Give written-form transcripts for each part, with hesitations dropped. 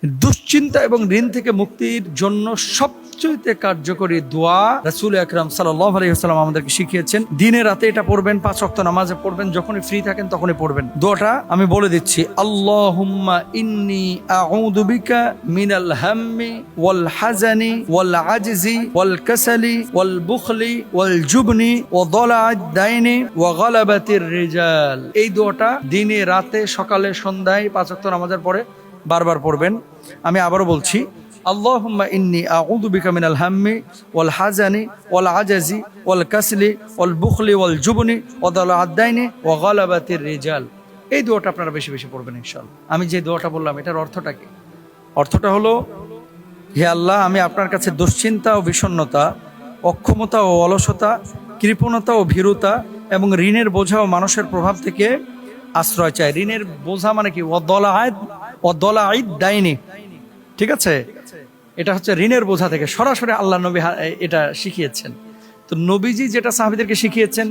দুশ্চিন্তা এবং ঋণ থেকে মুক্তির জন্য সবচেয়ে কার্যকরী দোয়া রাসূল আকরাম সাল্লাল্লাহু আলাইহি ওয়াসাল্লাম আমাদেরকে শিখিয়েছেন। দিনে রাতে এটা পড়বেন, 5 ওয়াক্ত নামাজে পড়বেন, যখনই ফ্রি থাকেন তখনই পড়বেন। দোয়াটা আমি বলে দিচ্ছি, আল্লাহুম্মা ইন্নী আউযু বিকা মিনাল হাম্মি ওয়াল হাজানি ওয়াল আজজি ওয়াল কাসালি ওয়াল বুখলি ওয়াল জুবনি ওয়া দালা'আদ দাইনি ওয়া গালাবাতির রিজাল। এই দোয়াটা দিনে রাতে সকালে সন্ধ্যায় 5 ওয়াক্ত নামাজের পরে বারবার পড়বেন। আমি আবারও বলছি, আল্লাহুম্মা ইন্নী আউযু বিকা মিনাল হাম্মি ওয়াল হাজানি ওয়াল আজাজি ওয়াল কাসলি ওয়াল বুখলি ওয়াল জুবনি ওয়া দালা'আদ দাইনি ওয়া গালাবাতির রিজাল। এই দোয়াটা আপনারা বেশি বেশি পড়বেন ইনশাআল্লাহ। আমি যে দোয়াটা বললাম এটার অর্থটা কি? অর্থটা হলো, হে আল্লাহ, আমি আপনার কাছে দুশ্চিন্তা ও বিষণ্ণতা, অক্ষমতা ও অলসতা, কৃপণতা ও ভীরুতা এবং ঋণের বোঝা ও মানুষের প্রভাব থেকে আশ্রয় চাই। ঋণের বোঝা মানে কি? ওয়াদালা'আদ দাইনি, ঠিক আছে? এটা হচ্ছে ঋণের বোঝা থেকে। সরাসরি আল্লাহ নবী এটা শিখিয়েছেন। তো নবীজি যেটা সাহাবীদেরকে শিখিয়েছেন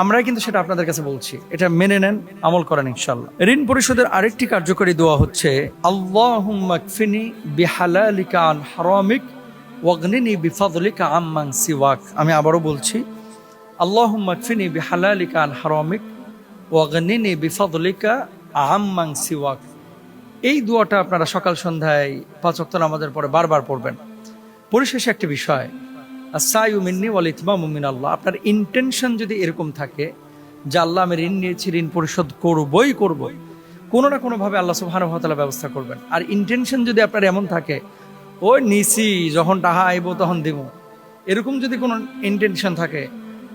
আমরাই কিন্তু সেটা আপনাদের কাছে বলছি, এটা মেনে নেন, আমল করেন ইনশাআল্লাহ। ঋণ পরিশোধের আরেকটি কার্যকরী দোয়া হচ্ছে, আল্লাহুম্মা কফিনি বিহালালিকা আন হারামিক ওয়াগনিনি বিফাদলিকা আম্মান সিওয়াক। আমি আবারও বলছি, আল্লাহুম্মা কফিনি বিহালালিকা আন হারামিক ওয়াগনিনি বিফাদলিকা আম্মান সিওয়াক। এই দোয়াটা আপনারা সকাল সন্ধ্যায় 5 ওয়াক্ত নামাজের পরে বারবার পড়বেন। পরিশেষে একটা বিষয়, আস-সায়ু মিন্নি ওয়াল ইতমামু মিনাল্লাহ। আপনার ইন্টেনশন যদি এরকম থাকে যে আল্লাহ আমি ঋণ নিয়েছি, ঋণ পরিশোধ করবই করব, কোনো না কোনোভাবে আল্লাহ সুবহানাহু ওয়া তাআলা ব্যবস্থা করবেন। আর ইন্টেনশন যদি আপনার এমন থাকে, ওই নিছি যখন টাকা আইব তখন দিব, এরকম যদি কোনো ইন্টেনশন থাকে,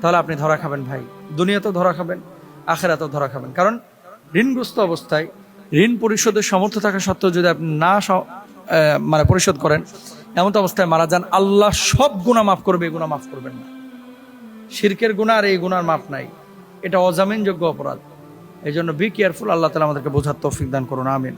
তাহলে আপনি ধরা খাবেন ভাই। দুনিয়াতেও ধরা খাবেন, আখিরাতেও ধরা খাবেন। কারণ ঋণগ্রস্ত অবস্থায় ঋণ পরিশোধের সামর্থ্য থাকা সত্ত্বেও যদি আপনি না পরিশোধ করেন, এমন অবস্থায় মারা যান, আল্লাহ সব গুনাহ মাফ করবে, এই গুনাহ মাফ করবেন না। শিরকের গুনাহ আর এই গুনার মাফ নাই, এটা অজামিনযোগ্য অপরাধ। এই জন্য বি কেয়ারফুল। আল্লাহ তাআলা আমাদেরকে বোঝার তৌফিক দান করুন, আমিন।